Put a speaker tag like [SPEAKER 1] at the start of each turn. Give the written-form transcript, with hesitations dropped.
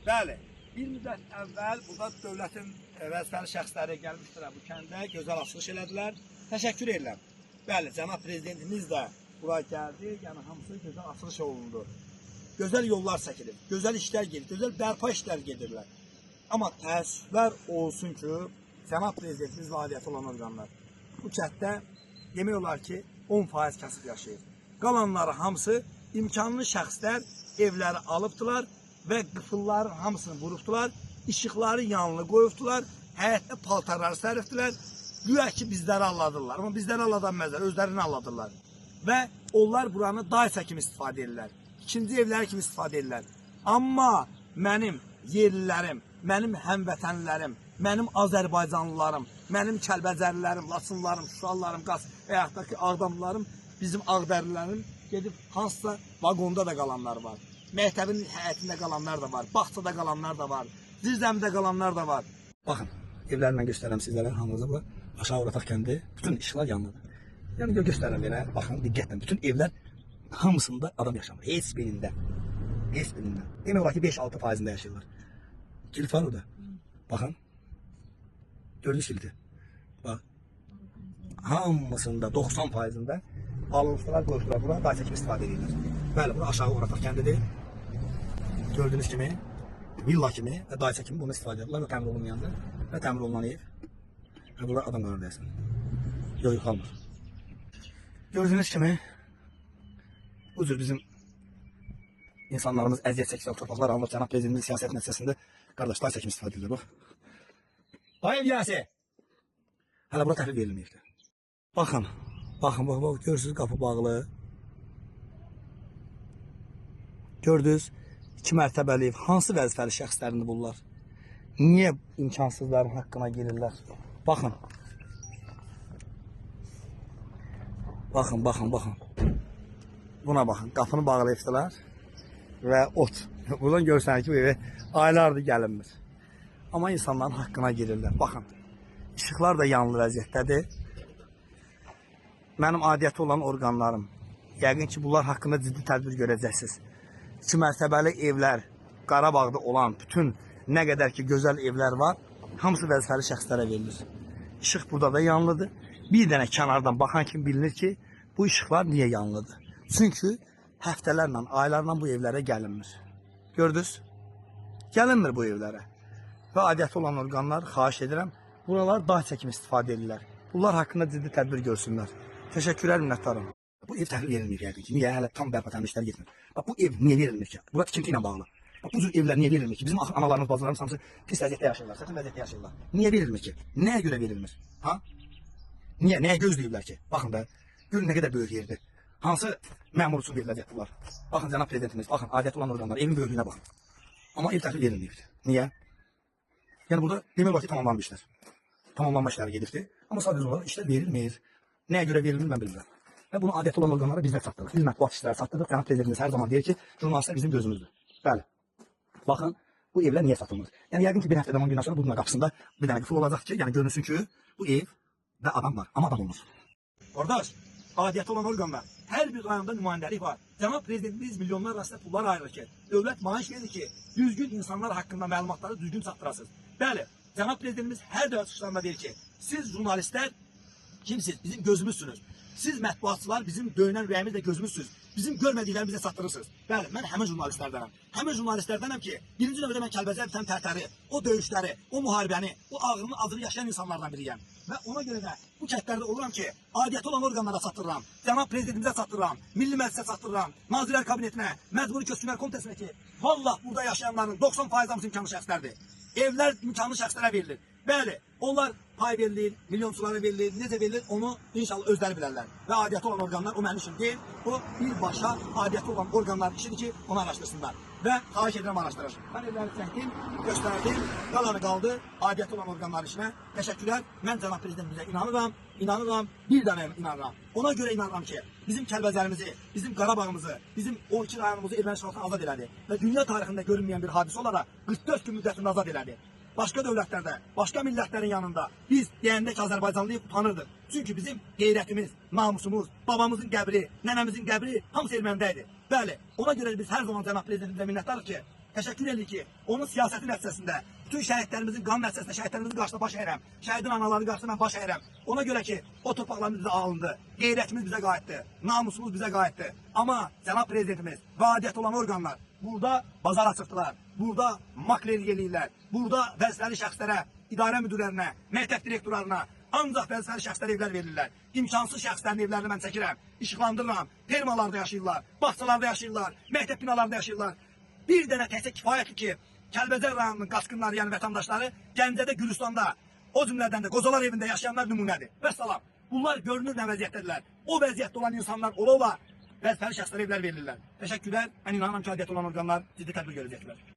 [SPEAKER 1] Bəli, bir müddət əvvəl burada dövlətin vəzifəli şəxsləri gəlmişdilər bu kəndə, gözəl açılış elədilər. Təşəkkür edirəm. Bəli, cənab prezidentimiz də bura gəldi, yəni hamısı gözəl açılış olundu. Gözəl yollar çəkilir, gözəl işlər gedir, gözəl bərpa işlər gedirlər. Amma təəssüflər olsun ki, cənab prezidentimiz və aidiyyəti olan orqanlar bu kənddə demək olar ki 10% kasıb yaşayır. Qalanları hamısı imkanlı şəxslər evləri alıbdılar və qıfılların hamısını vurubdular, işıqları yanılı qoyubdular, həyətdə paltarları sərifdilər. Güya ki bizləri alladırlar, amma bizləri alladanməzlər, özlərini alladırlar. Və onlar buranı daysa kimi istifadə edirlər, ikinci evləri kimi istifadə edirlər. Amma mənim yerlilərim, mənim həmvətənlərim, mənim Azərbaycanlılarım, mənim Kəlbəcərlilərim, Laçınlarım, Şuşalılarım, və yaxud ki Ağdamlılarım, bizim Ağdərlilərim gedib hansısa vaqonda da qalanlar var. Məktəbin həyətində qalanlar da var, bağçada qalanlar da var, zirzəmidə qalanlar da var. Baxın, evləri mən göstərəm sizlərə, hamınıza bu aşağı Orataq kəndi, bütün işıqlar yanlıdır. Yəni göstərəm belə, baxın, diqqətlə, bütün evlər hamısında adam yaşamır, heç birində. Heç birində. Demək olar ki 5-6%'ında yaşayırlar. Kilit var orada. Baxın. Gördünüz kilidi. Bax. Hamısında 90%'ında alıntılar qoydular bura, daysa kimi istifadə edirlər. Bəli, bura aşağı Orataq kəndidir. Gördüyünüz kimi, villa kimi və daysa kimi bunu istifadə edirlər və təmir olunmayandır. Və təmir olunan ev. Və burada adam qarar deyəsən. Yox, qalmır. Gördüyünüz kimi, bu cür bizim insanlarımız əziyyət çəksə, torpaqlar alınır, cənab prezidentin siyasət nəticəsində qardaş daysa kimi istifadə edirlər, bax. Bayım gəlsi! Hələ bura təhvil verilməyibdir. Baxın, baxın, görürsünüz qapı bağlı. Gördünüz, 2 mərtəbəli ev, hansı vəzifəli şəxslərini bunlar? Niyə imkansızların haqqına girirlər? Baxın. Baxın, baxın, baxın. Buna baxın, qapını bağlayıbdılar və ot. Buradan görsən ki, bu evə aylardır gəlinmir. Amma insanların haqqına girirlər. Baxın, işıqlar da yanlı vəziyyətdədir. Mənim adiyyəti olan orqanlarım, yəqin ki, bunlar haqqında ciddi tədbir görəcəksiniz. 2 mərtəbəli evlər, Qarabağda olan bütün nə qədər ki gözəl evlər var, hamısı vəzifəli şəxslərə verilir. İşıq burada da yanlıdır. Bir dənə kənardan baxan kimi bilinir ki, bu işıqlar niyə yanlıdır? Çünki həftələrlə, aylarla bu evlərə gəlinmir. Gördünüz? Gəlinmir bu evlərə. Və adiyyəti olan orqanlar, xahiş edirəm, buralar daha çəkim istifadə edirlər. Bunlar haqqında ciddi tədbir görsünlər. Təşəkkürlər, minnətdarım. Bu ev təhvil verilmir yəqin ki. Niyə? Hələ tam bərpa təmir işləri getmir. Bax, bu ev niyə verilmir ki? Burada tikinti ilə bağlı. Bax, bu cür evlər niyə verilmir ki? Bizim analarımız, bacılarımız hamısı pis vəziyyətdə yaşayırlar, çətin vəziyyətdə yaşayırlar. Niyə verilmir ki? Nəyə görə verilmir? Ha? Niyə? Nəyə gözləyirlər ki? Baxın da, görün nə qədər böyük yerdir. Hansı məmur üçün veriləcək bunlar? Baxın, cənab prezidentimiz, baxın, adiyyəti olan orqanlar, evin böyüklüyünə baxın. Amma ev təhvil verilməyibdir. Niyə? Yəni burada demək olar ki, tamamlanmış işlər. Tamamlanma işləri gedirdi. Amma sadəcə olaraq işlər verilmir. Nəyə görə verilir, mən bilmirəm. Və bunu adiyyəti olan orqanlara bizlər çatdırırıq. Biz mətbuat işləri çatdırırıq. Cənab prezidentimiz hər zaman deyir ki, jurnalistlər bizim gözümüzdür. Bəli. Baxın, bu evlər niyə satılmır? Yəni yəqin ki, bir həftədən 10 gündən sonra bunun qapısında bir dənə qıfıl olacaq ki, yəni görünsün ki, bu ev və adam var. Amma adam olmaz. Qardaş, adiyyəti olan orqanlar, hər bir rayonda nümayəndəlik var. Cənab prezidentimiz milyonlar arasında pullar ayırır ki, dövlət maaş verir ki, düzgün insanlar haqqında məlumatları düzgün çatdırasınız. Bəli, cənab prezidentimiz hər dövlət çıxışlarında deyir ki, siz jurnalistlər kimsiniz? Bizim gözümüzsünüz. Siz mətbuatçılar bizim döyünən ürəyimizlə gözümüzsünüz. Bizim görmədiklərimizi çatdırırsınız. Bəli, mən həmin jurnalistlərdənəm. Həmin jurnalistlərdənəm ki, birinci növbədə mən Kəlbəcər bitən tərtəri, o döyüşləri, o müharibəni, o ağrını, acını yaşayan insanlardan biriyəm. Və ona görə də bu kəndlərdə oluram ki, adiyyəti olan orqanlara çatdırıram, cənab prezidentimizə çatdırıram, Milli Məclisə çatdırıram, Nazirlər Kabinetinə, Məcburi Köçkünlər Komitəsinə ki, vallah burada yaşayanların 90% hamısı imkanlı şəxslərdir. Evlər imkanlı şəxslərə verilir. Bəli, onlar pay verilir, milyonçulara verilir, necə verilir onu inşallah özləri bilərlər. Və adiyyəti olan orqanlar, o mənim işim deyil, o birbaşa adiyyəti olan orqanların işidir ki, onu araşdırsınlar. Və xahiş edirəm araşdırır. Mən evləri çəkdim, göstərdim, qalanı qaldı adiyyəti olan orqanların işinə. Təşəkkürlər, mən cənab prezidentimizə inanıram, bir dənə inanıram. Ona görə inanıram ki, bizim Kəlbəcərimizi, bizim Qarabağımızı, bizim 12 rayonumuzu erməni işğalından azad elədi. Və dünya tarixində görünməyən bir hadisə olaraq 44 gün müddətində azad elədi. Başqa dövlətlərdə, başqa millətlərin yanında biz deyəndə ki, Azərbaycanlıyıq utanırdıq. Çünki bizim qeyrətimiz, namusumuz, babamızın qəbri, nənəmizin qəbri hamısı erməndə idi. Bəli, ona görə biz hər zaman cənab prezidentimizə minnətdarıq ki, Təşəkkür edirik ki, onun siyasəti nəticəsində bütün şəhidlərimizin qan nəticəsində şəhidlərimizin qarşısında baş əyirəm. Şəhidin anaları qarşısında mən baş əyirəm. Ona görə ki, o torpaqlarımız bizə alındı. Qeyrətimiz bizə qayıtdı. Namusumuz bizə qayıtdı. Amma cənab prezidentimiz və adiyyəti olan orqanlar burada bazar açıqdılar. Burada makleri eləyirlər. Burada vəzifəli şəxslərə, idarə müdürlərinə, məktəb direktorlarına ancaq vəzifəli şəxslərə evlər verirlər. İmkansız şəxslərin evlərini mən çəkirəm, işıqlandırıram. Fermalarda yaşayırlar, bağçalarda yaşayırlar, məktəb binalarında yaşayırlar. Bir dənə təkcə kifayətdir ki, Kəlbəcər rayonunun qaçqınları, yəni vətəndaşları Gəncədə, Gürcüstanda, o cümlədən də Qozalar evində yaşayanlar nümunədir. Və salam. Bunlar görünür nə vəziyyətdədirlər. O vəziyyətdə olan insanlar ola vəzifəli şəxslərə evlər verirlər. Təşəkkürlər. Mən inanıram ki, adiyyəti olan orqanlar ciddi tədbir görəcəklər.